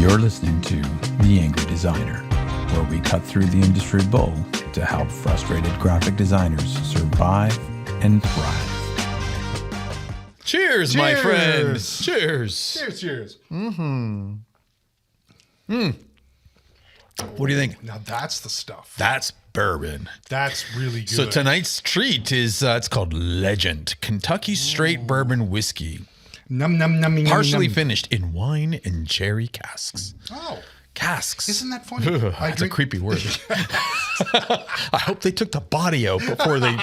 You're listening to The Angry Designer, where we cut through the industry bull to help frustrated graphic designers survive and thrive. Cheers, my friend. Cheers. Cheers. What do you think? Now that's the stuff. That's bourbon. That's really good. So tonight's treat is, it's called Legend, Kentucky Straight Bourbon Whiskey. Num, num, num, num, Partially num. finished in wine and cherry casks. Oh, Casks. isn't that funny? That's a creepy word. I hope they took the body out before they...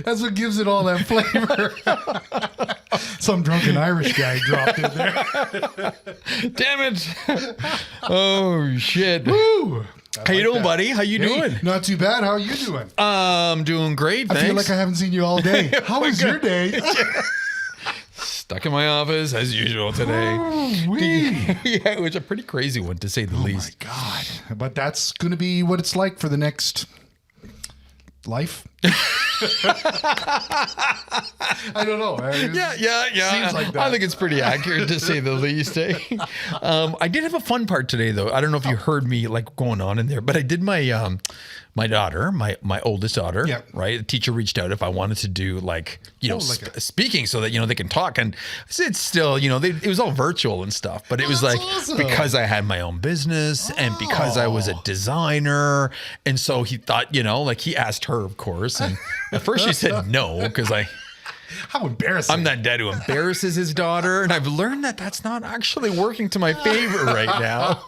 That's what gives it all that flavor. Some drunken Irish guy dropped in there. Damn it. Oh, shit. Woo! How you doing, buddy? How you doing? Not too bad. How are you doing? I'm doing great, I thanks. feel like I haven't seen you all day. How was your day? Stuck in my office as usual today. Yeah, it was a pretty crazy one to say the least. My God. But that's going to be what it's like for the next life. I don't know. Yeah. Seems like that. I think it's pretty accurate to say the least. Eh? I did have a fun part today, though. I don't know if you heard me like going on in there, but I did my my daughter, my oldest daughter. Yeah. Right. The teacher reached out if I wanted to do like speaking so that they can talk, and it's still it was all virtual and stuff, but it was like awesome. because I had my own business and because I was a designer, and so he thought like he asked her, of course, and at first she said no because How embarrassing. I'm that dad who embarrasses his daughter, and I've learned that that's not actually working to my favor right now.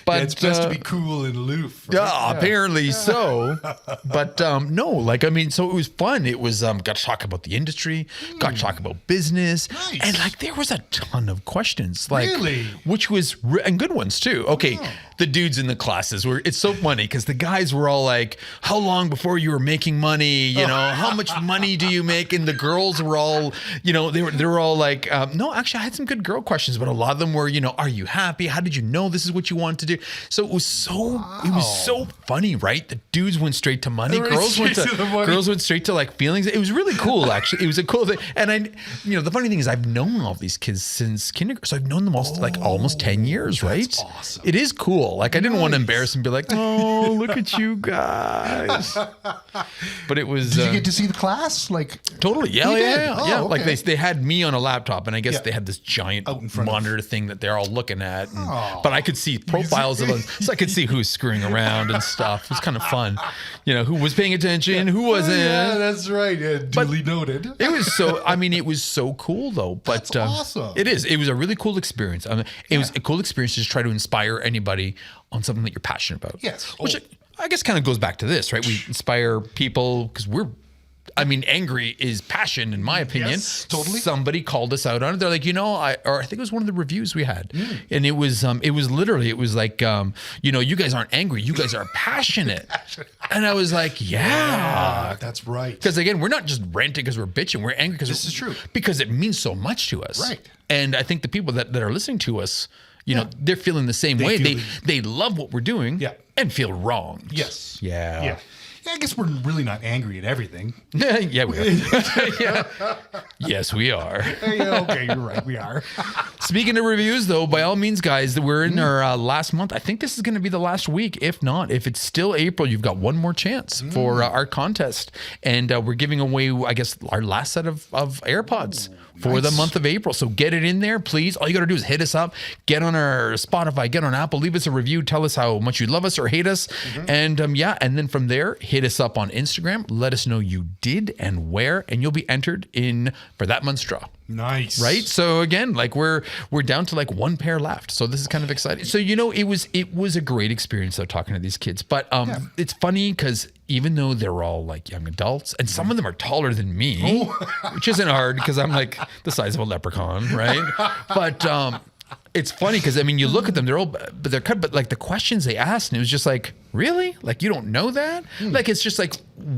But it's best to be cool and aloof. Right? yeah, apparently so. But so it was fun. It was got to talk about the industry, got to talk about business, Nice. and there was a ton of questions, Really? which was and good ones too. Okay, the dudes in the classes were. It's so funny because the guys were all like, "How long before you were making money? How much money do you make?" And the girls were all, they were all like, "No, actually, I had some good girl questions, but a lot of them were, are you happy? How did you know this is what you want to do?" So it was so funny, right? The dudes went straight to money. Right, Girls went straight to the money. girls went straight to like feelings. It was really cool, actually. It was a cool thing. And the funny thing is, I've known all these kids since kindergarten, so I've known them almost 10 years, right? That's awesome. It is cool. Like I didn't want to embarrass them and be like, "Oh, look at you guys." But it was. Did you get to see the class? Totally. Yeah. You Yeah. did? Yeah. Oh, yeah. okay. Like they had me on a laptop, and I guess they had this giant Out in front of- monitor thing that they're all looking at. But I could see profiles of them, so I could see who's screwing around and stuff. It was kind of fun. Who was paying attention, who wasn't. Yeah, that's right. Yeah, duly noted. It was it was so cool though. But That's awesome. It is. It was a really cool experience. It was a cool experience to just try to inspire anybody on something that you're passionate about. Yes. Which I guess kind of goes back to this, right? We inspire people because angry is passion, in my opinion. Yes, totally. Somebody called us out on it. They're like, I think it was one of the reviews we had, and it was like, you guys aren't angry, you guys are passionate, and I was like, yeah, that's right. because again, we're not just ranting because we're bitching. We're angry because This is true. because it means so much to us, Right. And I think the people that are listening to us, they're feeling the same way. feel They love what we're doing, Yeah. and feel wrong. Yes. Yeah. Yeah. I guess we're really not angry at everything. Yeah, we are. Yeah. Yes, we are. Yeah, okay, you're right. We are. Speaking of reviews, though, by all means, guys, we're in our last month. I think this is going to be the last week. If not, if it's still April, you've got one more chance for our contest. And we're giving away, I guess, our last set of AirPods for the month of April. So get it in there, please. All you got to do is hit us up, get on our Spotify, get on Apple, leave us a review, tell us how much you love us or hate us. And and then from there, hit us up on Instagram. Let us know you did and where, and you'll be entered in for that month's draw. Nice. Right? So again, we're down to one pair left. So this is kind of exciting. So it was a great experience though talking to these kids. But it's funny because even though they're all young adults, and some of them are taller than me, which isn't hard because I'm the size of a leprechaun, right? But it's funny because you look at them, they're all, but they're cut. But the questions they asked, and it was just really, you don't know that? It's just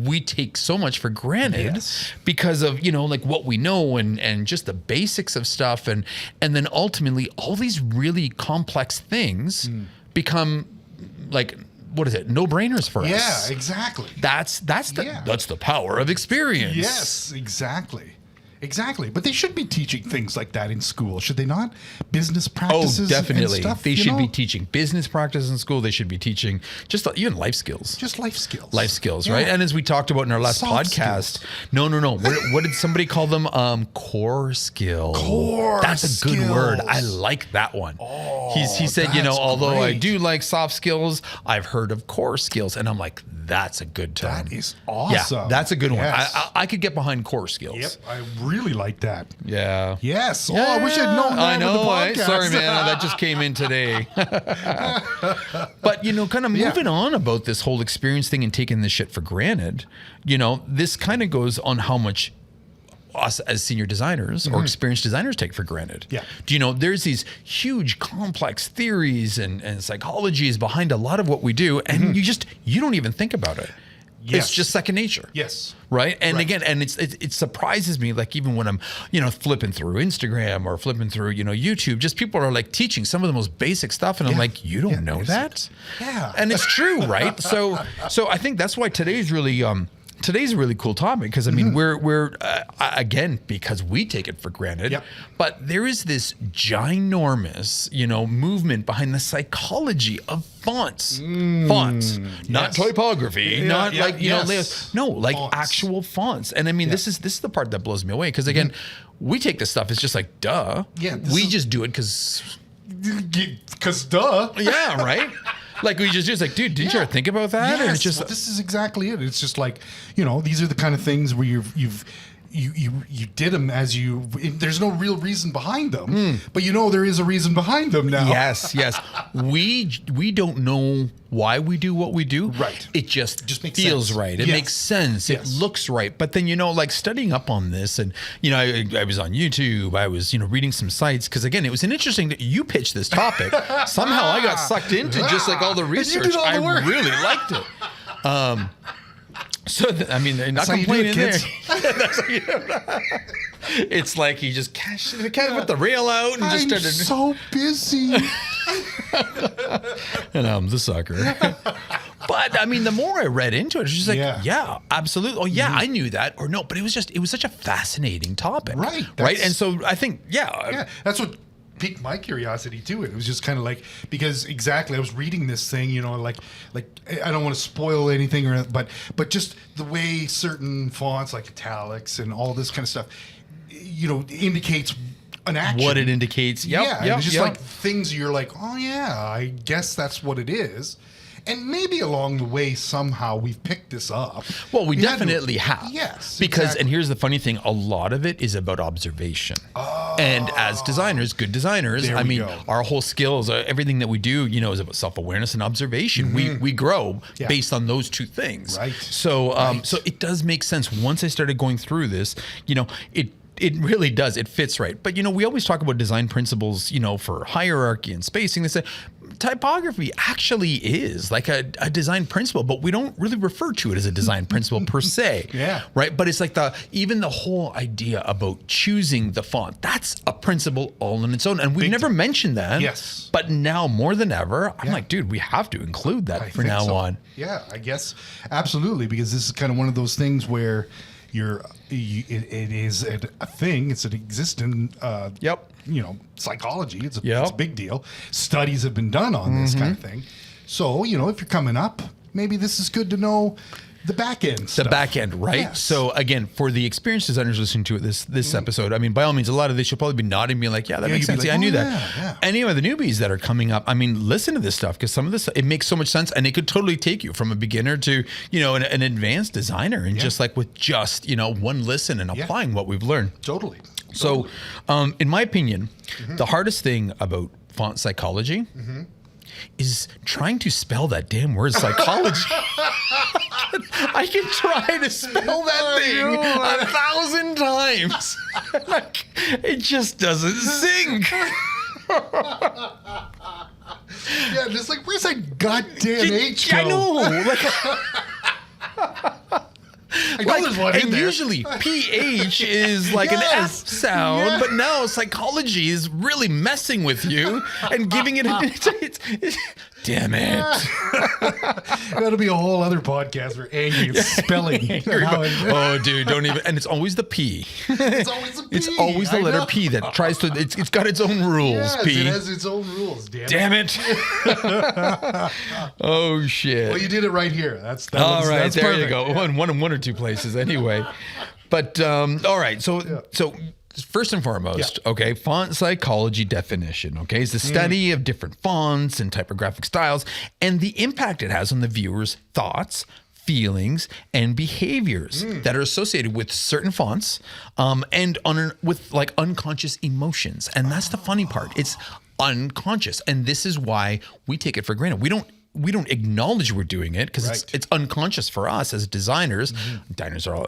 we take so much for granted because of what we know and just the basics of stuff, and then ultimately all these really complex things become what is it? No-brainers for us. Yeah, exactly. That's the power of experience. Yes, exactly. Exactly. But they should be teaching things like that in school, should they not? Business practices definitely. and stuff. They should be teaching business practices in school. They should be teaching just even life skills. Just life skills. Life skills, right? And as we talked about in our last Soft podcast, skills. no. What did somebody call them? Core skills. Core That's a good skills. word. I like that one. Oh, he said, that's although I great. do like soft skills, I've heard of core skills. And I'm like, that's a good term. That is awesome. Yeah, that's a good Yes. one. I could get behind core skills. Yep. I really like that. Yeah. Yes. Oh, I wish I'd known that I know. with the podcast. Sorry, man. That just came in today. But, kind of moving on about this whole experience thing and taking this shit for granted, this kind of goes on how much us as senior designers or experienced designers take for granted. Yeah. Do you know, there's these huge complex theories and psychologies behind a lot of what we do, and you don't even think about it. Yes. It's just second nature. Yes. Right. And Right. again, and it surprises me, like even when I'm, flipping through Instagram or flipping through, YouTube, just people are like teaching some of the most basic stuff. And I'm like, you don't know that? Yeah. And it's true. Right. So I think that's why today's a really cool topic, because I mean, we're again, because we take it for granted, Yep. but there is this ginormous, movement behind the psychology of fonts, not yes. typography, not yeah, like, yes. layouts. No, like Fonts. actual fonts. And I mean, this is the part that blows me away. Because again, we take this stuff, it's just like, duh. Yeah, this We is- just do it because, Because duh. yeah, right? Like we just like, dude, didn't you ever think about that? Yes. And it's just, Well, this is exactly it. It's just like, these are the kind of things where you did them there's no real reason behind them, but there is a reason behind them now. yes. We don't know why we do what we do. Right. It just makes feels sense. right. It Yes. makes sense. Yes. It looks right. But then, like studying up on this and, I was on YouTube, I was, reading some sites. Cause again, it was an interesting, you pitched this topic. Somehow I got sucked into just like all the research. did all the I work. really liked it. So, I mean, they're not That's how you do it, complaining there. kids. That's how you do it. It's like he just cashed with the rail out and just I'm started. so busy. And I'm the sucker. But I mean, the more I read into it, it's just like, yeah, absolutely. Oh, yeah, I knew that. Or no, but it was such a fascinating topic. Right. Right. And so I think, Yeah, that's what piqued my curiosity too. It was just kind of like, because exactly, I was reading this thing, like I don't want to spoil anything, but just the way certain fonts like italics and all this kind of stuff, indicates an action. what it indicates. Yep. Yeah, Yep. it's just yep. like things you're like, oh yeah, I guess that's what it is. And maybe along the way, somehow we've picked this up. Well, we had to- definitely have. Yes. Because, exactly. and here's the funny thing, a lot of it is about observation. And as designers, good designers, There I we mean, go. our whole skills, everything that we do, is about self-awareness and observation. We grow Yeah. based on those two things. Right. So, so it does make sense. Once I started going through this, it really does. It fits right. But, we always talk about design principles, for hierarchy and spacing. They say typography actually is like a design principle, but we don't really refer to it as a design principle per se. Yeah. Right. But it's like even the whole idea about choosing the font, that's a principle all on its own. And we've never mentioned that. Yes. But now more than ever, I'm like, dude, we have to include that I from think now so. on. Yeah, I guess absolutely, because this is kind of one of those things where it is a thing. It's an existing, Yep. psychology. It's a Yep. big deal. Studies have been done on this kind of thing. So, if you're coming up, maybe this is good to know the back end The stuff. back end, right? Yes. So again, for the experienced designers listening to it, this episode, I mean, by all means, a lot of this you'll probably be nodding, being like, yeah, that makes you'd sense. be like, Yeah, I knew oh, that. yeah. Any of the newbies that are coming up, I mean, listen to this stuff, because some of this, it makes so much sense, and it could totally take you from a beginner to, an advanced designer, and just like with just, one listen and applying what we've learned. Totally. So, in my opinion, the hardest thing about font psychology is trying to spell that damn word psychology. I can try to spell that thing 1,000 times. Like, it just doesn't sink. Yeah, just like, where's that goddamn H go? I know. I know there's one in and there. usually PH is like an F Yes. sound, Yeah. but now psychology is really messing with you and giving it. Damn it. That'll be a whole other podcast for angry and spelling. Oh, dude, don't even. And it's always the P. It's always a P. It's always the I letter know. P that tries to. It's got its own rules. Yes, P. it has its own rules. Damn it. Oh shit. Well, you did it right here. That's All right, that's there perfect. you go. Yeah. One or two places anyway. But all right, so first and foremost, okay, font psychology definition, okay, is the study of different fonts and typographic styles and the impact it has on the viewer's thoughts, feelings, and behaviors that are associated with certain fonts, and with like unconscious emotions. And that's the funny part. It's unconscious, and this is why we take it for granted. We don't acknowledge we're doing it because it's unconscious for us as designers. Designers are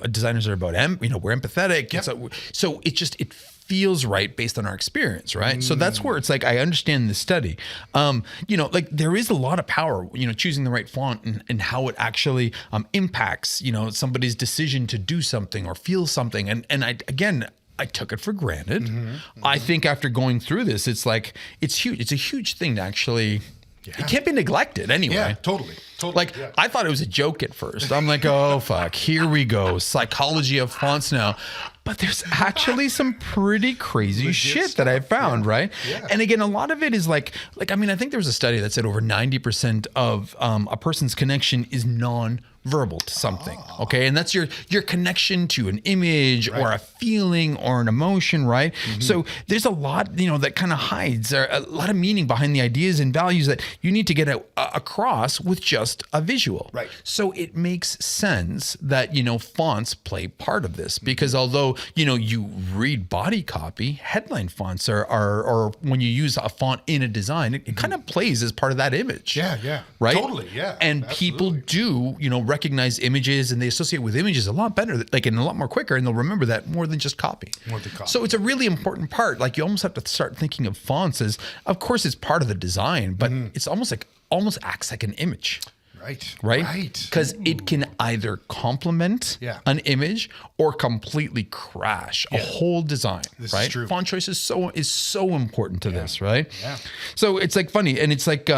about we're empathetic. Yep. So it feels right based on our experience, right? So that's where it's like I understand the study. Like there is a lot of power, choosing the right font and how it actually impacts, somebody's decision to do something or feel something. And I took it for granted. I think after going through this, it's like it's huge. It's a huge thing to actually. Yeah. It can't be neglected anyway. Yeah, totally. Like, I thought it was a joke at first. I'm like, oh, fuck, here we go. Psychology of fonts now. But there's actually some pretty crazy shit that I found, right? Yeah. And again, a lot of it is I think there was a study that said over 90% of a person's connection is non-verbal to something, okay? And that's your connection to an image or a feeling or an emotion, right? So there's a lot, that kind of hides a lot of meaning behind the ideas and values that you need to get across with just a visual. Right. So it makes sense that, fonts play part of this because although, you read body copy, headline fonts are when you use a font in a design, it kind of plays as part of that image. Yeah. Right? Totally, yeah. And people do, recognize images and they associate with images a lot better, and a lot more quicker, and they'll remember that more than just copy. More than copy. So it's a really important part. Like you almost have to start thinking of fonts as, of course, it's part of the design, but it's almost acts like an image. Right? Because it can either complement an image or completely crash a whole design. This right? is true. Font choice is so important to this, right? Yeah. So it's like funny, and it's like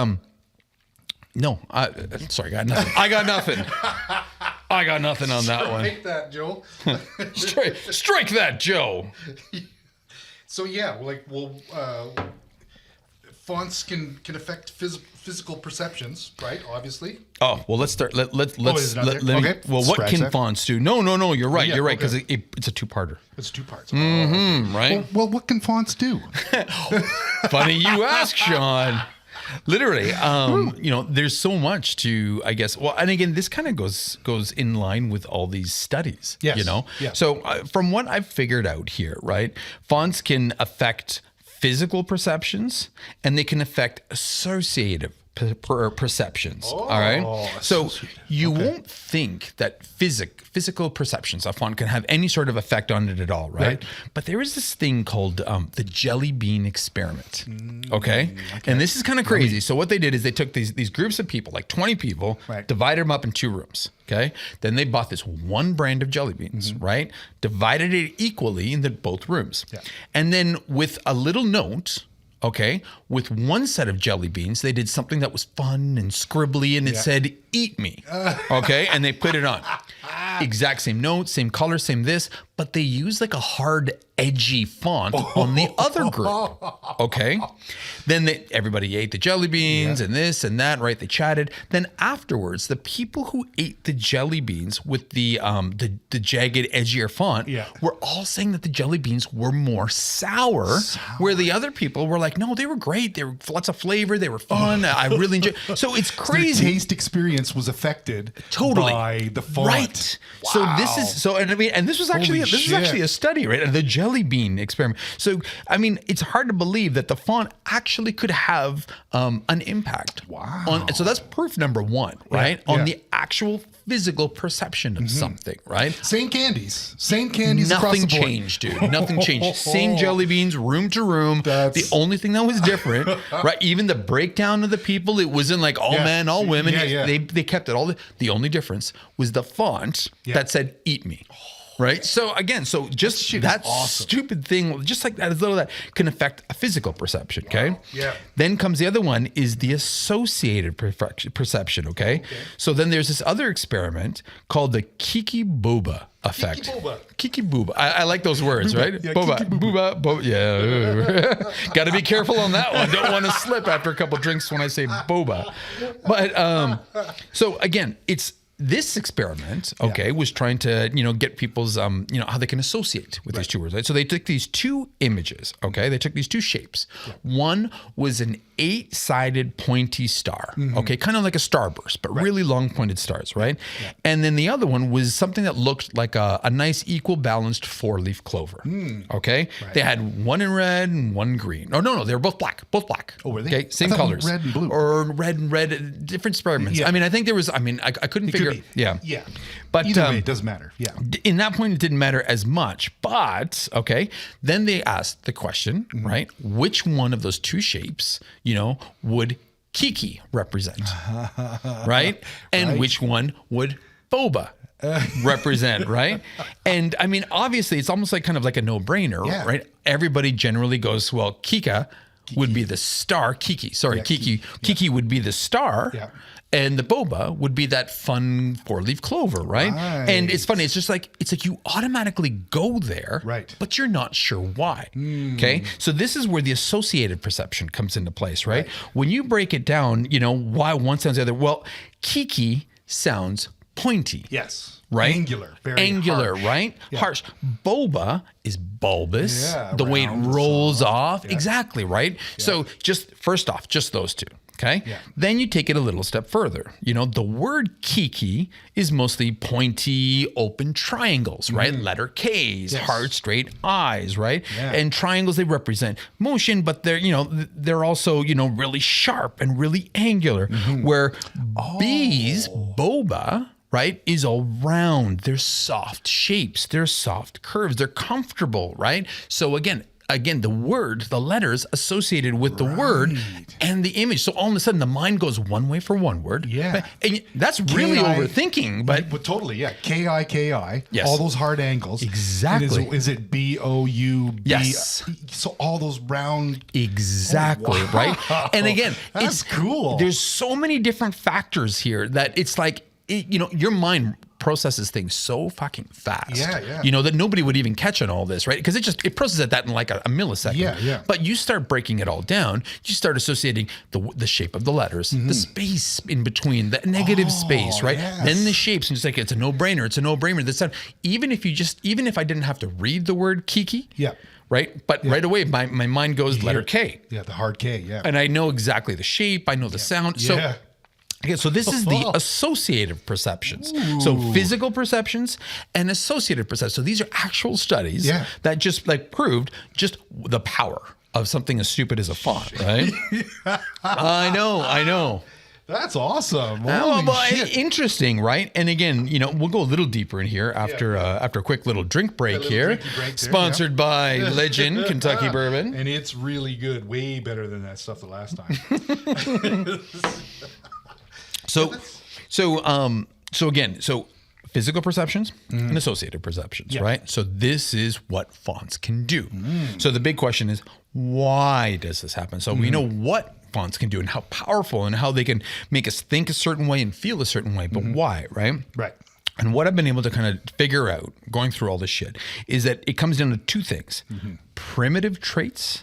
no, sorry, I got nothing. I got nothing on that one. Strike that, Joe. Strike that, Joe. So fonts can affect physical perceptions, right? Obviously. Oh well, let's start. Let's is it not let there? me. Okay. Well, what Scratch can that. fonts do? No. You're right. Yeah, You're right because okay. it's a two-parter. It's 2 parts. Right. Well, what can fonts do? Funny you ask, Sean. Literally, there's so much to, I guess. Well, and again, this kind of goes in line with all these studies. Yes. Yeah. So from what I've figured out here, right, fonts can affect physical perceptions and they can affect associative perceptions. All right. So you won't think that physical perceptions, a font can have any sort of effect on it at all, right? But there is this thing called the jelly bean experiment. Okay. And this is kind of crazy. So what they did is they took these groups of people, like 20 people, divided them up in 2 rooms. Okay. Then they bought this one brand of jelly beans, right? Divided it equally into both rooms. Yeah. And then with a little note, okay, with one set of jelly beans, they did something that was fun and scribbly, and it said, "Eat me." Okay, and they put it on. Exact same note, same color, same this, but they used like a hard, edgy font on the other group. Okay, then everybody ate the jelly beans and this and that, right? They chatted. Then afterwards, the people who ate the jelly beans with the jagged, edgier font were all saying that the jelly beans were more sour, where the other people were like, no, they were great. There were lots of flavor. They were fun. I really enjoyed. So it's crazy. The taste experience was affected by the font. Right. Wow. So this is so, and I mean, and this was actually a study, right? The jelly bean experiment. So I mean, it's hard to believe that the font actually could have an impact. Wow. So that's proof number 1, right? On the actual physical perception of something, right? Same candies across the board. Nothing changed, dude. Nothing changed. Same jelly beans, room to room. The only thing that was different, right? Even the breakdown of the people, it wasn't like all men, all women. They kept it all. The only difference was the font that said "Eat me." Right. So again, so just shit is that awesome. stupid thing, just like that, as little that can affect a physical perception. Okay. Wow. Yeah. Then comes the other one is the associated perception. Okay. So then there's this other experiment called the Kiki-Booba effect. Kiki-Booba. I like those words, right? Yeah, Boba. Kiki-Booba. Booba. Yeah. Got to be careful on that one. Don't want to slip after a couple drinks when I say boba. But so again, it's this experiment, was trying to, get people's, how they can associate with these two words, right? So they took these two images, okay? They took these two shapes. Yeah. One was an 8-sided pointy star, okay? Kind of like a starburst, but really long pointed stars, right? Yeah. And then the other one was something that looked like a nice equal balanced 4-leaf clover, okay? Right. They had one in red and one green. Oh, no, they were both black. Oh, were they? Okay, same colors. Red and blue. Or red and red, different experiments. Yeah. I mean, I think there was, I couldn't figure. Yeah. But either way, it doesn't matter. Yeah. In that point, it didn't matter as much. But then they asked the question, right? Which one of those two shapes, would Kiki represent, right? And which one would Boba represent, right? And I mean, obviously, it's almost like kind of like a no-brainer, right? Everybody generally goes, well, Kiki would be the star. Kiki would be the star. Yeah. And the boba would be that fun 4-leaf clover, right? And it's funny. It's just like, you automatically go there, right? But you're not sure why. Okay. So this is where the associated perception comes into place, right? When you break it down, why one sounds the other. Well, Kiki sounds pointy. Yes. Right? Angular. Very angular, harsh. Right? Yeah. Harsh. Boba is bulbous. Yeah, the way it rolls off. Yeah. Exactly, right? Yeah. So first off, just those two. Okay. Yeah. Then you take it a little step further. The word Kiki is mostly pointy, open triangles, right? Letter K's, hard, straight I's, right? Yeah. And triangles, they represent motion, but they're also, really sharp and really angular. Where B's, boba, right, is all round. They're soft shapes. They're soft curves. They're comfortable, right? So again, the letters associated with the word and the image. So all of a sudden, the mind goes one way for one word. Yeah. And that's really overthinking. But totally, yeah. K-I. Yes. All those hard angles. Exactly. Is it B-O-U-B? Yes. So all those round. Exactly, right? And again, that's cool. There's so many different factors here that it's like, your mind processes things so fucking fast. That nobody would even catch on all this, right? Because it processes that in like a millisecond. Yeah. But you start breaking it all down, you start associating the shape of the letters, the space in between, the negative space, right? Yes. Then the shapes, and it's like it's a no-brainer. This time, even if I didn't have to read the word Kiki, right? But right away, my mind goes letter K. Yeah, the hard K, yeah. And I know exactly the shape, I know the sound. So this is the associative perceptions. Ooh. So physical perceptions and associative perceptions. So these are actual studies that just proved just the power of something as stupid as a font, right? I know. That's awesome. Interesting, right? And again, we'll go a little deeper in here after a quick little drink break here. Sponsored by Legend Kentucky Bourbon. And it's really good. Way better than that stuff the last time. So again, physical perceptions and associative perceptions, right? So this is what fonts can do. So the big question is, why does this happen? So we know what fonts can do and how powerful and how they can make us think a certain way and feel a certain way, but why, right? Right. And what I've been able to kind of figure out going through all this shit is that it comes down to two things: primitive traits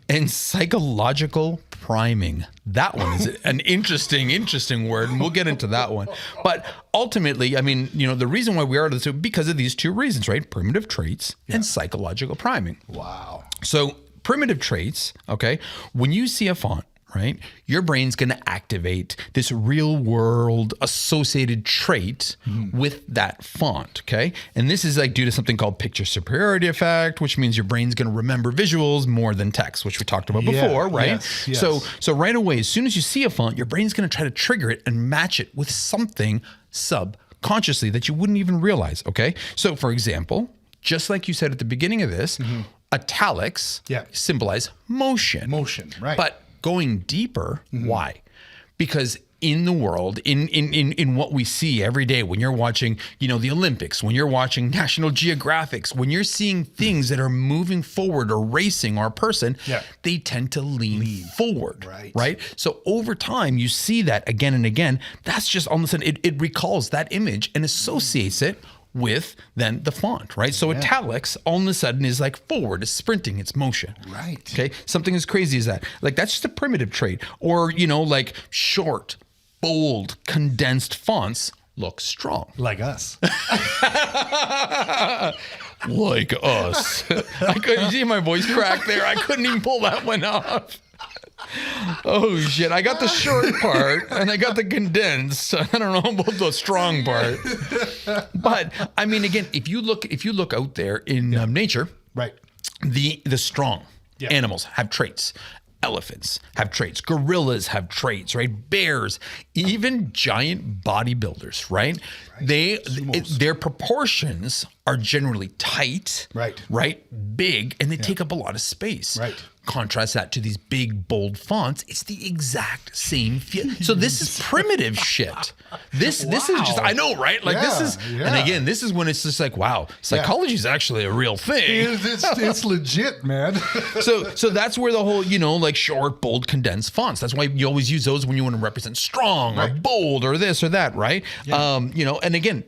and psychological priming. That one is an interesting word, and we'll get into that one. But ultimately, I mean, the reason why we are this is because of these two reasons, right? Primitive traits and psychological priming. Wow. So primitive traits, okay, when you see a font, right, your brain's going to activate this real world associated trait with that font, okay? And this is due to something called picture superiority effect, which means your brain's going to remember visuals more than text, which we talked about before, right? Yes. So right away, as soon as you see a font, your brain's going to try to trigger it and match it with something subconsciously that you wouldn't even realize, okay? So for example, just like you said at the beginning of this, italics symbolize motion. Motion, right. But going deeper, why? Because in the world, in what we see every day when you're watching, the Olympics, when you're watching National Geographics, when you're seeing things that are moving forward or racing or a person, they tend to lean forward, right? So over time, you see that again and again. That's just all of a sudden, it recalls that image and associates it with then the font, right? So italics all of a sudden is like forward, it's sprinting, it's motion. Right. Okay. Something as crazy as that. Like that's just a primitive trait. Or, like short, bold, condensed fonts look strong. Like us. Like us. You see my voice crack there? I couldn't even pull that one off. Oh shit! I got the short part and I got the condensed. I don't know about the strong part. But I mean, again, if you look out there in nature, right, the strong animals have traits. Elephants have traits. Gorillas have traits, right? Bears, even giant bodybuilders, right? Their proportions are generally tight, right? Big, and they take up a lot of space. Right. Contrast that to these big, bold fonts. It's the exact same feel. So this is primitive shit. This is just, I know, right? Like this is, and again, this is when it's just like, wow, psychology is actually a real thing. It's legit, man. So that's where the whole, like short, bold, condensed fonts. That's why you always use those when you want to represent strong or bold or this or that, right? And again,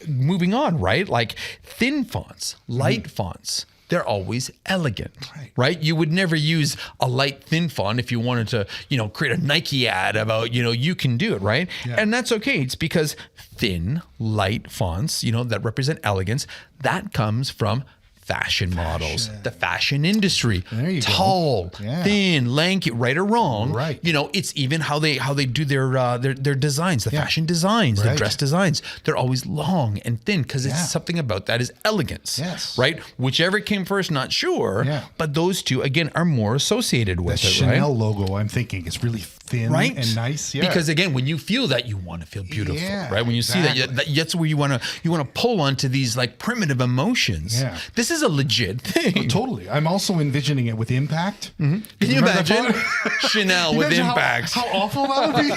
moving on, right? Like thin fonts, light fonts. They're always elegant, right? You would never use a light thin font if you wanted to, create a Nike ad about, you can do it, right? And that's okay. It's because thin, light fonts, that represent elegance, that comes from fashion models, the fashion industry. There you tall, go. thin, lanky, right or wrong. Right. It's even how they do their designs, the fashion designs, the dress designs. They're always long and thin because it's something about that is elegance. Yes. Right. Whichever came first, not sure. Yeah. But those two again are more associated with the it. Chanel logo, I'm thinking, is really thin and nice. Yeah. Because again, when you feel that, you want to feel beautiful, right? When you see that's where you want to pull onto these like primitive emotions. Yeah. This is a legit thing. Oh, totally. I'm also envisioning it with impact. Mm-hmm. Can you imagine Chanel with impact? How awful that would be.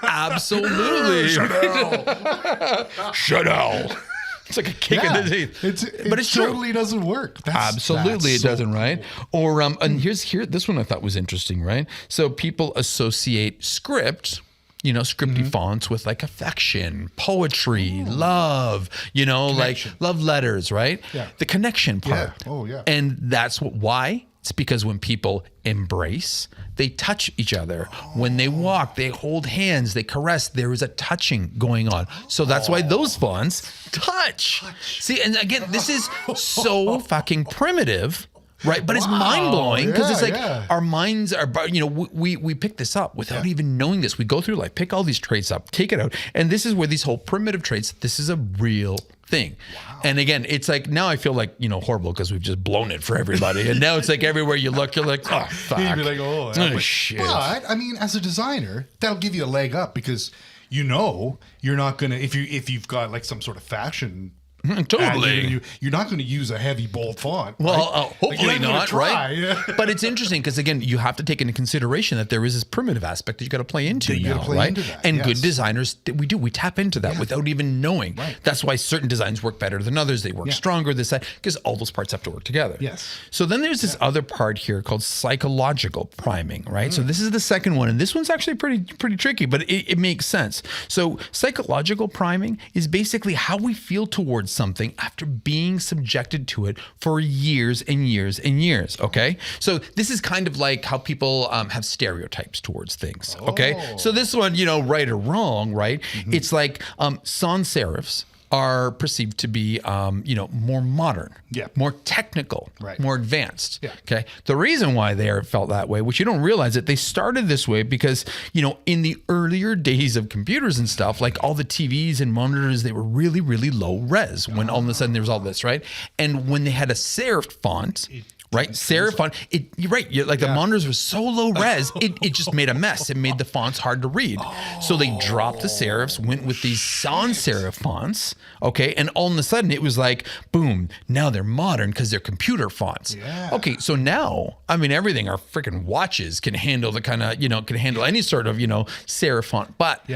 Absolutely. Chanel. It's like a kick in the teeth. But it totally doesn't work. Absolutely, it doesn't, right? Or and here, this one I thought was interesting, right? So people associate script, scripty fonts with like affection, poetry, love, like love letters, right? Yeah. The connection part. Yeah. Oh, yeah. And that's why? It's because when people embrace, they touch each other. When they walk, they hold hands, they caress. There is a touching going on. So that's why those fonts touch. See, and again, this is so fucking primitive. Right, but it's mind blowing because it's like our minds are, we pick this up without even knowing this. We go through life, pick all these traits up, take it out, and this is where these whole primitive traits. This is a real thing. Wow. And again, it's like now I feel like horrible because we've just blown it for everybody, and now it's like everywhere you look, you're like, oh fuck, you'd be like, oh shit. But I mean, as a designer, that'll give you a leg up because you're not gonna if you've got like some sort of fashion. Totally. You're not going to use a heavy bold font. Well, hopefully not, right? Yeah. But it's interesting because again, you have to take into consideration that there is this primitive aspect that you got to play into right? And good designers, we tap into that without even knowing. Right. That's why certain designs work better than others. They work stronger, because all those parts have to work together. Yes. So then there's this other part here called psychological priming, right? So this is the second one, and this one's actually pretty tricky, but it makes sense. So psychological priming is basically how we feel towards something after being subjected to it for years and years and years. Okay. So this is kind of like how people have stereotypes towards things. Okay. So this one, right or wrong, right? Mm-hmm. It's like sans serifs are perceived to be, more modern, more technical, more advanced. Yeah. Okay. The reason why they are felt that way, which you don't realize it, they started this way because, in the earlier days of computers and stuff, like all the TVs and monitors, they were really, really low res when all of a sudden there was all this, right? And when they had a serif font, right? Serif font. You're right. The monitors were so low res, it just made a mess. It made the fonts hard to read. So they dropped the serifs, went with these sans serif fonts. Okay, and all of a sudden it was like, boom! Now they're modern because they're computer fonts. Yeah. Okay, so now everything. Our freaking watches can handle the kind of can handle any sort of serif font, but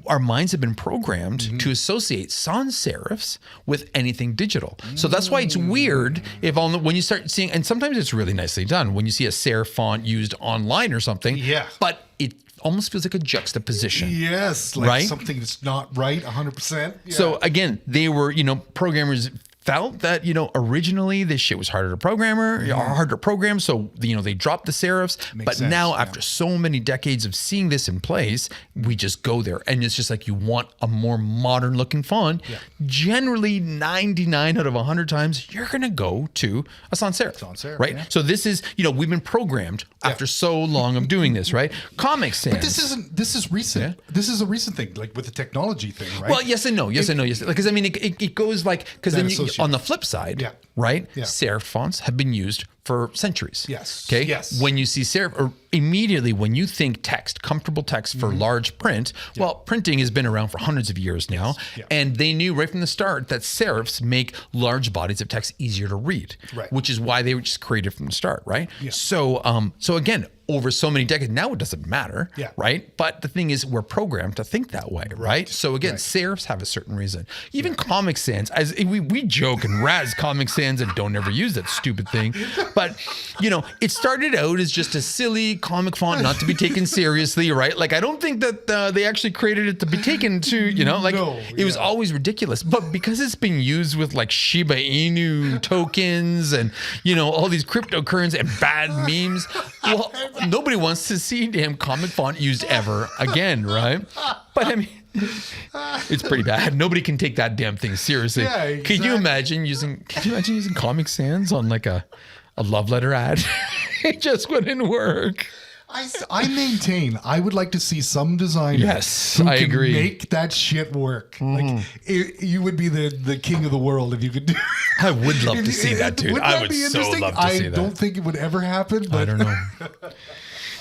our minds have been programmed to associate sans serifs with anything digital. So that's why it's weird when you start seeing, and sometimes it's really nicely done when you see a serif font used online or something. Yeah. But it almost feels like a juxtaposition. Yes, like right? something that's not right 100%. Yeah. So again, they were, programmers felt that, originally this shit was harder to program. So, they dropped the serifs. But sense, now after so many decades of seeing this in place, we just go there. And it's just like, you want a more modern looking font. Yeah. Generally 99 out of 100 times, you're going to go to a sans serif. Right? Yeah. So this is, we've been programmed after so long of doing this, right? Comic Sans. But this is recent. Yeah. This is a recent thing, like with the technology thing, right? Well, yes and no. Because it goes like, because then on the flip side, right? Yeah. Serif fonts have been used for centuries. Yes. Okay. Yes. When you see serif, or immediately when you think text, comfortable text for large print, well, printing has been around for hundreds of years now, and they knew right from the start that serifs make large bodies of text easier to read, which is why they were just created from the start, right? Yeah. So again, over so many decades, now it doesn't matter, right? But the thing is, we're programmed to think that way, right? So again, serifs have a certain reason. Even Comic Sans, as we joke and razz Comic Sans and don't ever use that stupid thing, but it started out as just a silly comic font, not to be taken seriously, right? Like, I don't think that they actually created it to be taken to, it was always ridiculous. But because it's been used with like Shiba Inu tokens and all these cryptocurrencies and bad memes, well, nobody wants to see damn comic font used ever again, right? But it's pretty bad. Nobody can take that damn thing seriously. Yeah, exactly. Can you imagine using Comic Sans on like a love letter ad? It just wouldn't work. I maintain I would like to see some designer who I can agree. make that shit work. Like you would be the king of the world if you could do. I would love to see that, dude. I would so love to see that. I don't think it would ever happen. But I don't know.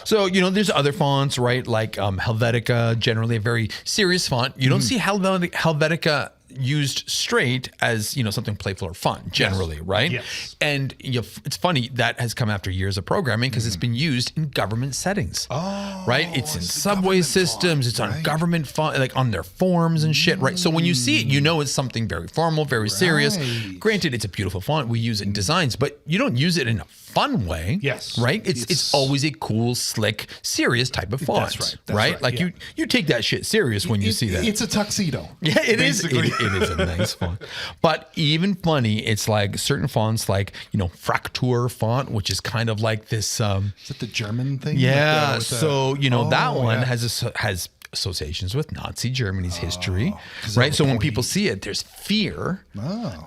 So, there's other fonts, right? Like Helvetica, generally a very serious font. You don't see Helvetica used straight as something playful or fun generally, right? Yes. And it's funny that has come after years of programming because it's been used in government settings. Right? It's in subway systems, it's on government font, like on their forms and shit, right? So when you see it, it's something very formal, very serious. Granted, it's a beautiful font. We use it in designs, but you don't use it in a fun way. Yes. Right? It's always a cool, slick, serious type of font. That's right? Like you take that shit serious when you see that. It's a tuxedo. Yeah, it is. It is a nice font. But even funny, it's like certain fonts like, Fraktur font, which is kind of like this. Is it the German thing? Yeah. That one has associations with Nazi Germany's history, right? So when people see it, there's fear.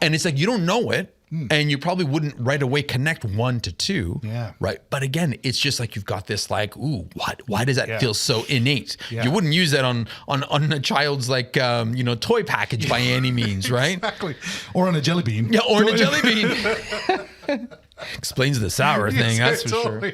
And it's like, you don't know it. And you probably wouldn't right away connect 1 to 2, right? But again, it's just like you've got this like, ooh, why does that feel so innate? You wouldn't use that on a child's like toy package by any means, right? Exactly. Or on a jelly bean. Yeah, or on a jelly bean. Explains the sour thing, that's for sure.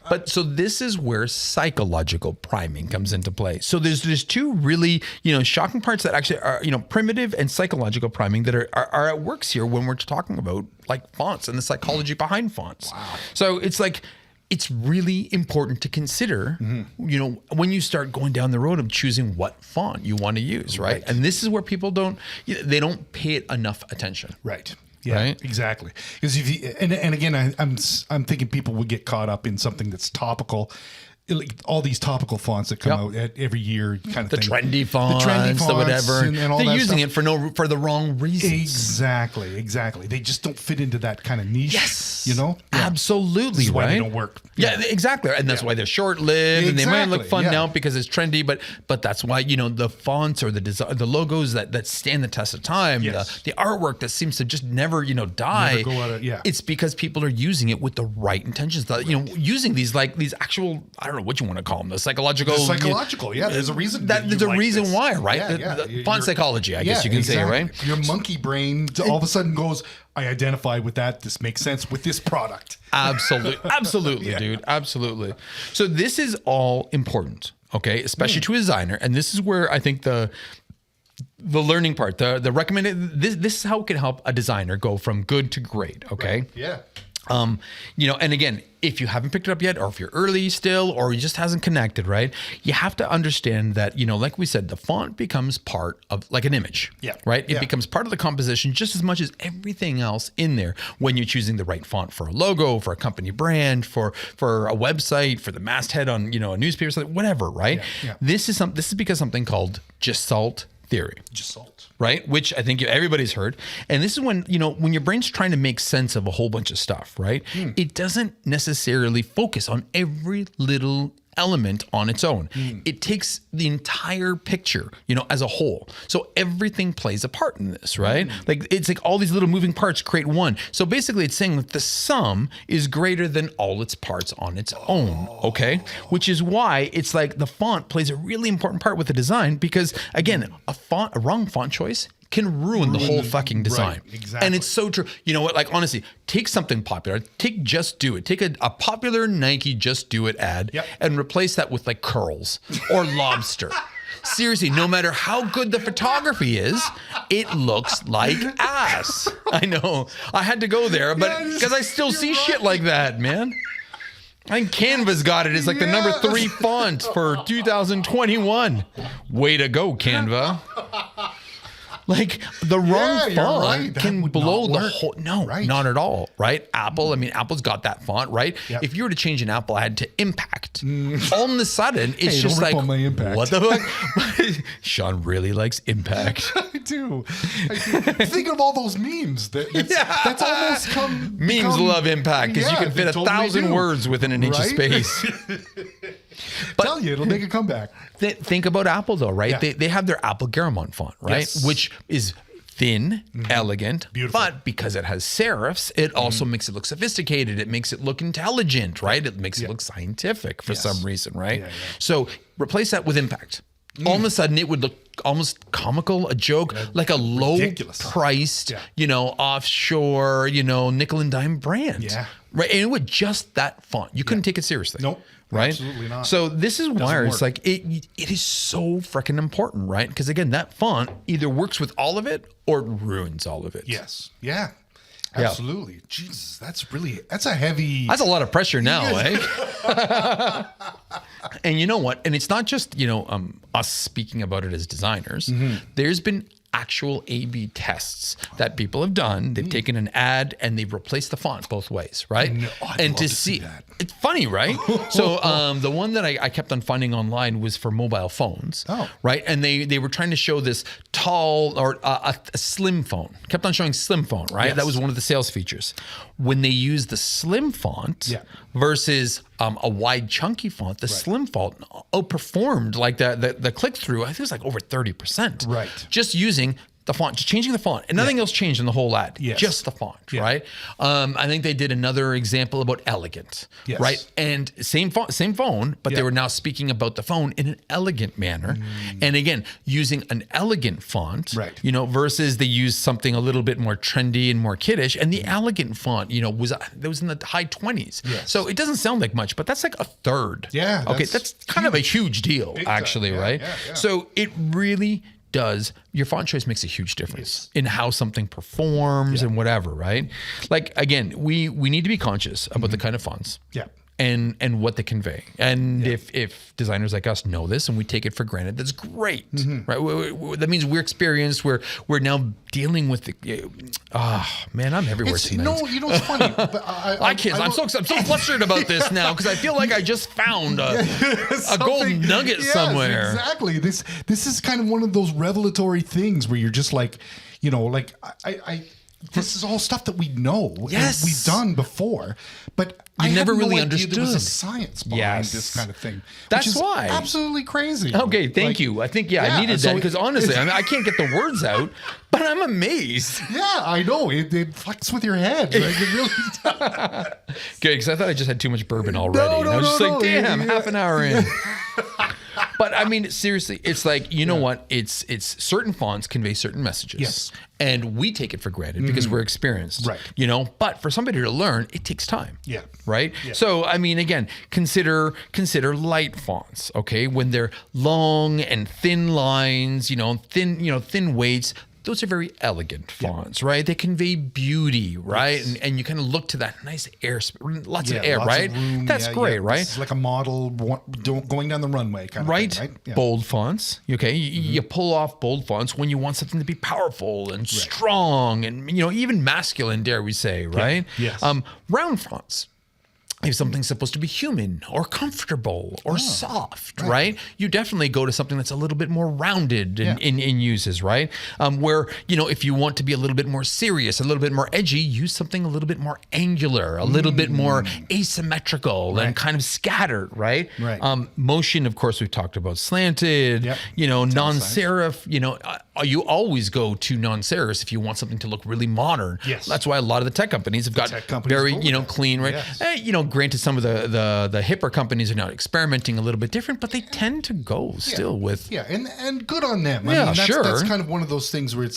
But so this is where psychological priming comes into play. So there's two really, shocking parts that actually are, primitive and psychological priming that are at works here when we're talking about like fonts and the psychology behind fonts. Wow. So it's like, it's really important to consider, when you start going down the road of choosing what font you want to use, right? And this is where people don't pay it enough attention. Right. Yeah, right? Exactly. Because and again, I'm thinking people would get caught up in something that's topical. Like all these topical fonts that come out every year, kind of the thing. Trendy fonts, the whatever. And all they're that using stuff. it for the wrong reasons. Exactly. They just don't fit into that kind of niche. Yes, absolutely. This is why they don't work. Yeah, exactly. And that's why they're short-lived and they might look fun now because it's trendy. But that's why the fonts or the logos that stand the test of time, the artwork that seems to just never die. Never go out of, It's because people are using it with the right intentions. Using these actual know what you want to call them, the psychological. Yeah. There's a reason. There's a reason why, right? Yeah, the font psychology, I guess you can say, right? Your monkey brain all of a sudden goes, I identify with that. This makes sense with this product. Absolutely, dude. Absolutely. So this is all important, okay? Especially to a designer. And this is where I think the learning part, the recommended, this is how it can help a designer go from good to great, okay? Right. Yeah. And again, if you haven't picked it up yet, or if you're early still, or it just hasn't connected, right? You have to understand that, like we said, the font becomes part of like an image, right? It becomes part of the composition just as much as everything else in there when you're choosing the right font for a logo, for a company brand, for a website, for the masthead on, a newspaper, something, whatever, right? Yeah. This is because something called Gesault Theory. Gesault. Right? Which I think everybody's heard. And this is when, when your brain's trying to make sense of a whole bunch of stuff, right? It doesn't necessarily focus on every little element on its own. It takes the entire picture, as a whole. So everything plays a part in this, right? Like it's like all these little moving parts create one. So basically it's saying that the sum is greater than all its parts on its own, okay? Which is why it's like the font plays a really important part with the design because again, a wrong font choice can ruin the whole fucking design. Right, exactly. And it's so true. You know what? Like honestly, take something popular. Take Just Do It. Take a popular Nike Just Do It ad and replace that with like curls or lobster. Seriously, no matter how good the photography is, it looks like ass. I know. I had to go there, but because I still see shit like that, man. I think Canva's got it. It's like the number 3 font for 2021. Way to go, Canva. Like the wrong font can blow the whole. No, not at all. Right? Apple. I mean, Apple's got that font, right? Yep. If you were to change an Apple ad to Impact, all of a sudden it's just like, what the fuck? Sean really likes Impact. I do. Think of all those memes. That's almost come. Memes love Impact because you can fit 1,000 words within an inch of space. But tell you, it'll make a comeback. Think about Apple though, right? Yeah. They have their Apple Garamond font, right? Yes. Which is thin, elegant, beautiful. But because it has serifs, it also makes it look sophisticated. It makes it look intelligent, right? It makes it look scientific for some reason, right? Yeah. So replace that with Impact. All of a sudden, it would look almost comical, a joke, like a low-priced, offshore, nickel and dime brand. Yeah. Right? And it would just that font. You couldn't take it seriously. Nope. Right? Absolutely not. So this is why it's like it is so freaking important, right? Because again, that font either works with all of it or it ruins all of it. Yes. Yeah. Absolutely. Jesus, that's a heavy. That's a lot of pressure now, eh? And you know what? And it's not just, us speaking about it as designers. There's been actual A/B tests that people have done. They've taken an ad and they've replaced the font both ways, right? I'd love to see that. It's funny, right? So the one that I kept on finding online was for mobile phones, right? And they were trying to show this tall or a slim phone. Kept on showing slim phone, right? Yes. That was one of the sales features. When they used the slim font versus a wide chunky font, the slim font outperformed like the click through. I think it was like over 30%. Right. Just using the font, just changing the font, and nothing else changed in the whole ad. Yes. Just the font, right? I think they did another example about elegant, right? And same phone, but they were now speaking about the phone in an elegant manner. And again, using an elegant font, versus they used something a little bit more trendy and more kiddish. And the elegant font, was in the high 20s. Yes. So it doesn't sound like much, but that's like a third. Yeah. Okay, that's kind of a huge deal, actually, right? Yeah. So it really does. Your font choice makes a huge difference in how something performs and whatever, right? Like again, we need to be conscious about the kind of fonts. Yeah. And what they convey. And if designers like us know this and we take it for granted, that's great, right? That means we're experienced. We're now dealing with the. Man, I'm everywhere tonight. No, it's funny. But I'm so flustered about this now because I feel like I just found a golden nugget somewhere. Exactly. This is kind of one of those revelatory things where you're just like, this is all stuff that we know. Yes. And we've done before, but You I never had no really idea there was a understood. science behind Yes. this kind of thing. That's which is why. absolutely crazy. Okay, thank Like, you. I think, I yeah, needed so that because honestly, I can't get the words out, but I'm amazed. Yeah, I know. It fucks with your head. Like, it really does. Good, because I thought I just had too much bourbon already. And I was just like, damn, half an hour in. But I mean, seriously, it's like, you know what? It's certain fonts convey certain messages. Yes. And we take it for granted because we're experienced. Right. You know, but for somebody to learn, it takes time. Yeah. Right? Yeah. So I mean, again, consider light fonts, okay? When they're long and thin lines, thin weights. Those are very elegant fonts, right? They convey beauty, right? Yes. And you kind of look to that nice air, lots of air, lots right? of room. That's great, right? It's like a model going down the runway kind of Right? thing, right? Yeah. Bold fonts. Okay. You pull off bold fonts when you want something to be powerful and strong and, even masculine, dare we say, right? Yes. Round fonts. If something's supposed to be human or comfortable or soft, right? You definitely go to something that's a little bit more rounded in uses, right? Where, if you want to be a little bit more serious, a little bit more edgy, use something a little bit more angular, a little bit more asymmetrical and kind of scattered, right? Right. Motion, of course, we've talked about slanted, non-serif, you always go to non-serif if you want something to look really modern. Yes. That's why a lot of the tech companies have got tech companies very, go with that. clean, right? Yes. Granted, some of the hipper companies are now experimenting a little bit different, but they tend to go still with. Yeah, and good on them. Yeah, that's, sure. That's kind of one of those things where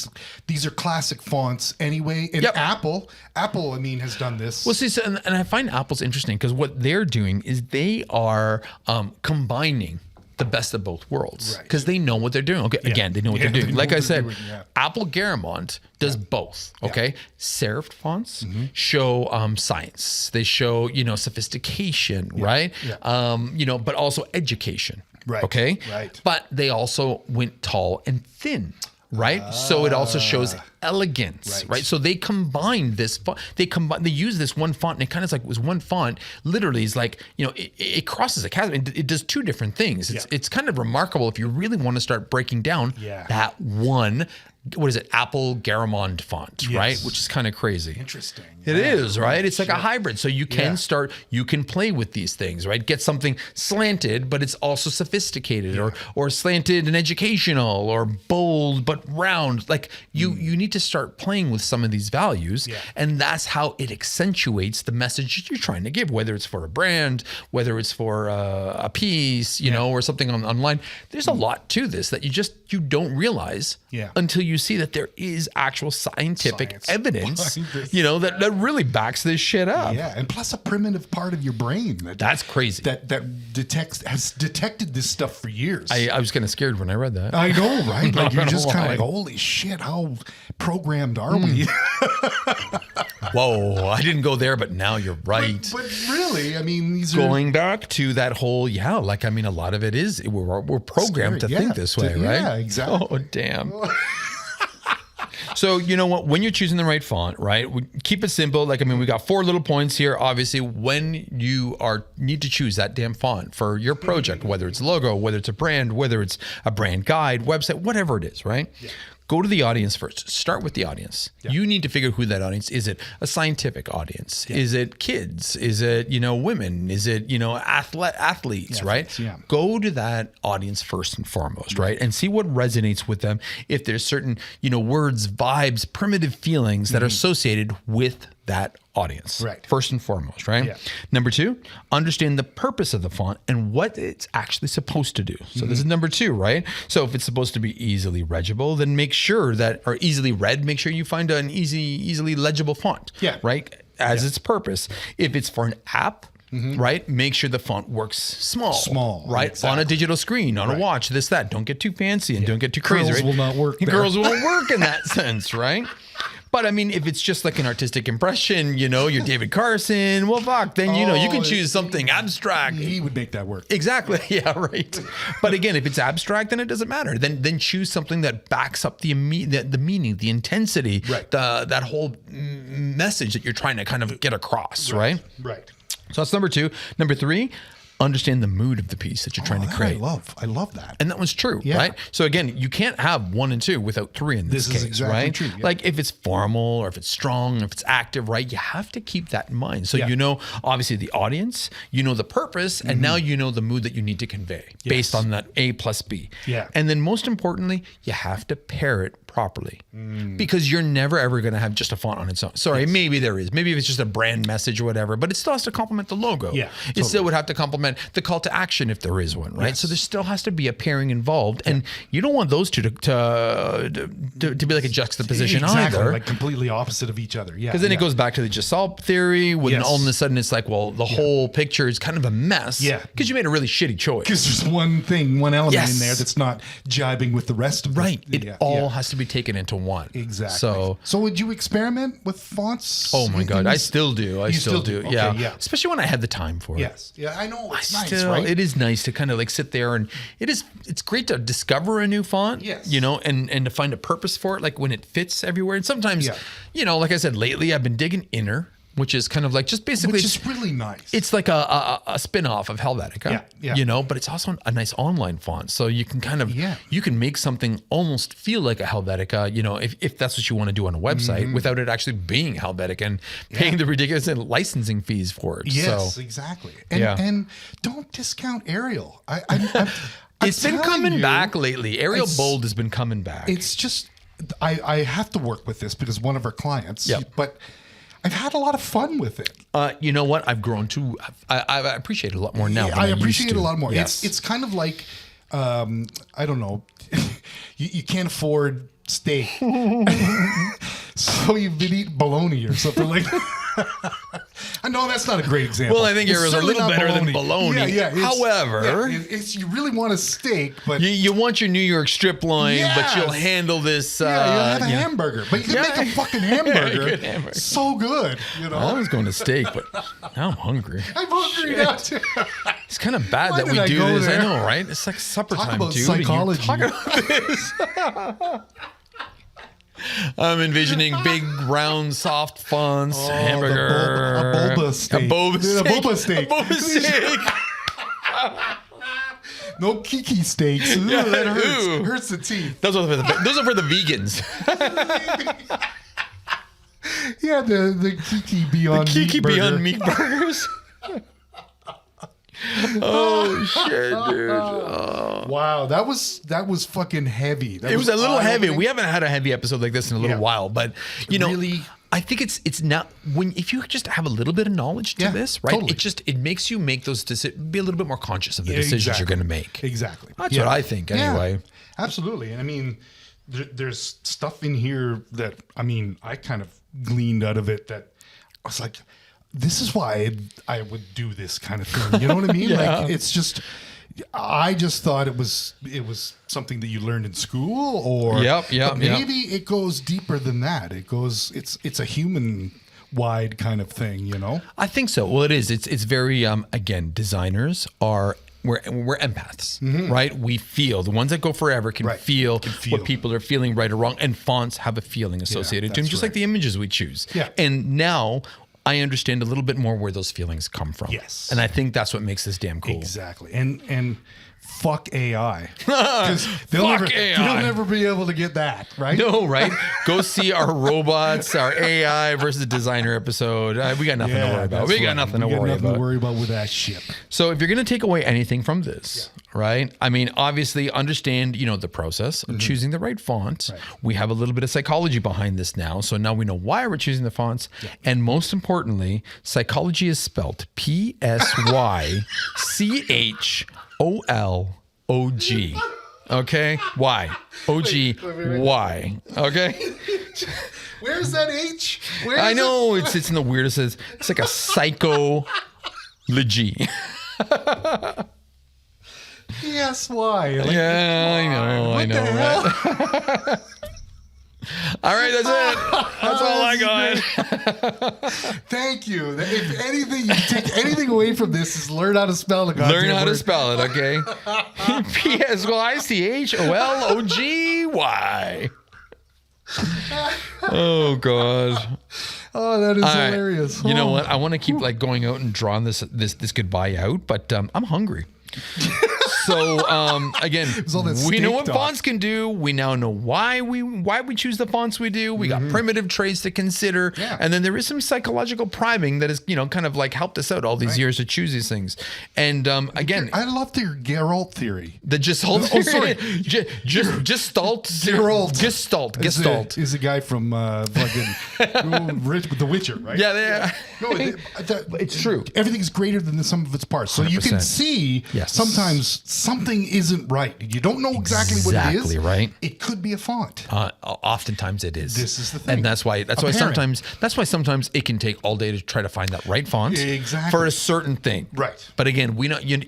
these are classic fonts anyway. And Apple, I mean, has done this. Well, see, and I find Apple's interesting because what they're doing is they are combining the best of both worlds because they know what they're doing. Okay, again, they know what they're doing. Like I said, Apple Garamond does both. Okay, serifed fonts show science. They show sophistication, right? Yeah. But also education. Right. Okay. Right. But they also went tall and thin. Right. So it also shows elegance. Right. So they combined this. They use this one font, and it kind of was one font. Literally, is like it crosses a chasm. It does two different things. It's kind of remarkable if you really want to start breaking down that one. What is it? Apple Garamond font, right? Which is kind of crazy. Interesting. It is, right? It's like a hybrid. So you can you can play with these things, right? Get something slanted, but it's also sophisticated or slanted and educational or bold, but round. Like you need to start playing with some of these values. Yeah. And that's how it accentuates the message you're trying to give, whether it's for a brand, whether it's for a piece, or something online. There's a lot to this that you don't realize until you see that there is actual scientific evidence, that really backs this shit up. Yeah, and plus a primitive part of your brain that's crazy. That has detected this stuff for years. I was kind of scared when I read that. I know, right? Like you're just kind of like, holy shit, how programmed are we? Whoa, I didn't go there, but now you're right. But really, I mean, these are going back to that whole a lot of it is we're programmed to think this way, right? Yeah, exactly. Oh, damn. So, you know what? When you're choosing the right font, right? Keep it simple. We got 4 little points here. Obviously, when you need to choose that damn font for your project, whether it's a logo, whether it's a brand, whether it's a brand guide, website, whatever it is, right? Yeah. Go to the audience first. Start with the audience. Yeah. You need to figure who that audience is. Is it a scientific audience? Yeah. Is it kids? Is it, women? Is it, athletes, right? Yeah. Go to that audience first and foremost, right? And see what resonates with them. If there's certain, words, vibes, primitive feelings that are associated with that audience. Right. First and foremost, right? Yeah. Number 2, understand the purpose of the font and what it's actually supposed to do. So this is number 2, right? So if it's supposed to be easily readable, then make sure easily read, make sure you find an easily legible font. Yeah. Right? As its purpose. If it's for an app, right? Make sure the font works small, right? Exactly. On a digital screen, on a watch, this, that. Don't get too fancy and don't get too crazy. Girls will not work there. Girls won't work in that sense, right? But I mean, if it's just like an artistic impression, you're David Carson, well, fuck, then, you can choose something abstract. He would make that work. Exactly. Yeah, right. But again, if it's abstract, then it doesn't matter. Then choose something that backs up the meaning, the intensity, that whole message that you're trying to kind of get across, right? Right. So that's number 2. Number 3, understand the mood of the piece that you're trying to create. I love that. And that was true, Yeah. right? So again, you can't have 1 and 2 without 3 in this This case, is exactly right? true, yeah. Like if it's formal or if it's strong, if it's active, right? You have to keep that in mind. So Yeah. you know, obviously the audience, you know the purpose, and now you know the mood that you need to convey based on that A plus B. Yeah. And then most importantly, you have to pair it properly because you're never ever going to have just a font on its own. Sorry, maybe there is. Maybe if it's just a brand message or whatever, but it still has to complement the logo. Yeah, It still would have to complement the call to action if there is one, right? Yes. So there still has to be a pairing involved, and you don't want those two to be like a juxtaposition Exactly, either. like completely opposite of each other. Yeah. Because then yeah. it goes back to the Gesault Theory, when Yes. all of a sudden it's like, well, the whole picture is kind of a mess. Yeah. Because you made a really shitty choice. Because there's one element Yes. in there that's not jibing with the rest of Right. the... It all has to be taken into one. Exactly. So would you experiment with fonts? Oh my God, I still do. I still do. Okay, Yeah. yeah. Especially when I had the time for it. Yes. Yeah, I know. It's nice, Still, right? it is nice to kind of like sit there, and it's great to discover a new font, Yes. you know, and to find a purpose for it, like when it fits everywhere. And sometimes, Yeah. you know, like I said, lately I've been digging Inner, which is kind of like just basically, Which is really nice. it's like a spin-off of Helvetica, Yeah, yeah. you know, but it's also a nice online font. So you can kind of, Yeah. you can make something almost feel like a Helvetica, you know, if that's what you want to do on a website without it actually being Helvetica and paying the ridiculous licensing fees for it. Yes, So exactly. And, Yeah. and don't discount Ariel. I'm it's been telling coming you, back lately. Ariel it's- Bold has been coming back. It's just, I have to work with this because one of our clients, Yep. but I've had a lot of fun with it. You know what? I've grown to. I appreciate it a lot more now. Than I used appreciate to. it a lot more. Yes. It's kind of like, I don't know, you can't afford steak. So you've been eating bologna or something like that. I know that's not a great example. Well, I think It's Ariel's a certainly little not better than bologna. Yeah, yeah. However, it's you really want a steak, but you want your New York strip loin, but you'll Yes. handle this. you'll have a hamburger. But you can make a fucking hamburger. Good hamburger. So good, you know. I was going to steak, but now I'm hungry. I'm hungry now too. It's kind of bad Why that did we I do go this. there? I know, right? It's like supper Talk time, about dude. and you psychology. talk about this. I'm envisioning big, round, soft fonts, hamburger, a boba steak. a boba steak, A boba steak. a boba steak. No kiki steaks. Ooh, that hurts. Ooh. Hurts the teeth. Those are for the vegans. Yeah, the kiki beyond Kiki meat burger. Beyond Meat burgers. Oh shit, dude! Oh. Wow, that was fucking heavy. That It was a little heavy. eye-opening. We haven't had a heavy episode like this in a little Yeah. while, but you know, Really? I think it's now if you just have a little bit of knowledge to Yeah, this, right? totally. It makes you make those be a little bit more conscious of the decisions exactly. you're going to make. Exactly. That's what I think, anyway. Absolutely. And I mean, there's stuff in here that I kind of gleaned out of it that I was like, this is why I would do this kind of thing. You know what I mean? Yeah. Like it's just. I just thought it was something that you learned in school, or Yep, but maybe it goes deeper than that. It's a human wide kind of thing, you know. I think so. Well, it is. It's very again, designers are. We're empaths, right? We feel. The ones that go forever can, Right. feel Can feel. what people are feeling, right or wrong. And fonts have a feeling associated to them, that's just like right. the images we choose. Yeah. And now I understand a little bit more where those feelings come from. Yes. And I think that's what makes this damn cool. Exactly. And fuck AI. Because they'll never be able to get that, right? No, right? Go see our robots, our AI versus designer episode. We got nothing to worry about. We got nothing to worry about. with that shit. So if you're going to take away anything from this, right? I mean, obviously understand, the process of choosing the right font. Right. We have a little bit of psychology behind this now. So now we know why we're choosing the fonts. Yeah. And most importantly, psychology is spelled PSYCHOLOG. Okay? Why? OG. Why? Okay? Where's that H? Where I is know it's in the weirdest. It's like a psychology. Yes, why? Like, Yeah, I know. the hell? Right? All right, that's it. That's all I got. Thank you. If anything, you take anything away from this is learn how to spell the goddamn Learn how to word. spell it, okay? PSYCHOLOGY. Oh God. Oh, that is All right. hilarious. You know Oh. what? I want to keep like going out and drawing this goodbye out, but I'm hungry. So again, all that we know steak what talk. fonts can do. We now know why we choose the fonts we do. We got primitive traits to consider, Yeah. and then there is some psychological priming that is kind of like helped us out all these years to choose these things. And again, I love your Gesault theory. the Gestalt Oh, sorry. Gestalt Geralt. Gestalt. Is a guy from fucking The Witcher, right? Yeah. No, It's true. Everything's greater than the sum of its parts. So you can 100%. see Yes. sometimes something isn't right. You don't know exactly what it is. Exactly right. It could be a font. Oftentimes it is. This is the thing. and that's why sometimes it can take all day to try to find that right font Exactly. for a certain thing. Right. But again,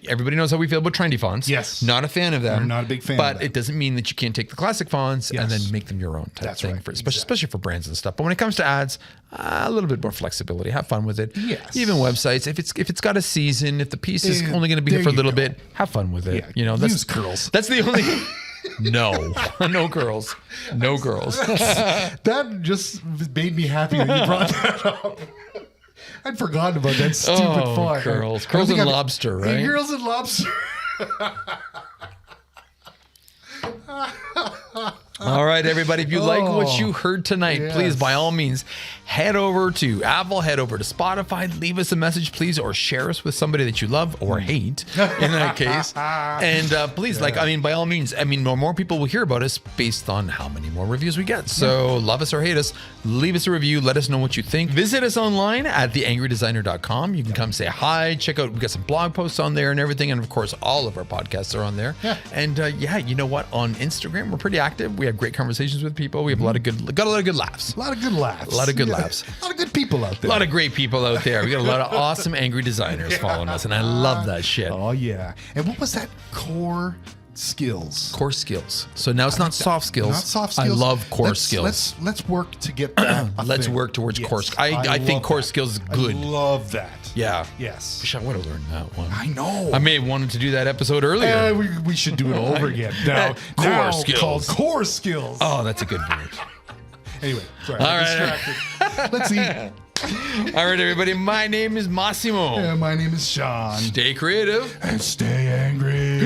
everybody knows how we feel about trendy fonts. Yes. Not a fan of them. I'm not a big fan But of them. it doesn't mean that you can't take the classic fonts and then Yes. make them your own type That's thing, right. especially for brands and stuff. But when it comes to ads, a little bit more flexibility. Have fun with it. Yes. Even websites, if it's got a season, if the piece is Yeah, only going to be here there for a you little go. bit, have fun with it. Yeah, That's use curls. That's the only. No, no girls, no girls. That just made me happy that you brought that up. I'd forgotten about that stupid font. Curls. I don't Curls think and I've- lobster, Hey, right? Girls and lobster. All right, everybody. If you like what you heard tonight, yes. please, by all means, head over to Apple, head over to Spotify, leave us a message, please, or share us with somebody that you love or hate in that case. And please, by all means, more people will hear about us based on how many more reviews we get. So love us or hate us, leave us a review. Let us know what you think. Visit us online at theangrydesigner.com. You can come say hi, check out, we got some blog posts on there and everything. And of course, all of our podcasts are on there. Yeah. And you know what? On Instagram, we're pretty active. We have great conversations with people. We have a lot of good laughs. A lot of good laughs. A lot of good laughs. A lot of good people out A there. lot of great people out there. We got a lot of awesome angry designers following us, and I love that shit. Oh, yeah. And what was that? Core skills. Core skills. So now it's not soft skills. Not soft skills. I love core skills. Let's work to get that. a Let's thing. work towards Yes. core skills. I think love core that. skills is good. I love that. Yeah. Yes. Wish I would have learned that one. I know. I may have wanted to do that episode earlier. We should do it over again. Now, Core now skills. Called core skills. Oh, that's a good word. Anyway, sorry. All I'm right. distracted. Let's eat. All right, everybody. My name is Massimo. My name is Sean. Stay creative. And stay angry.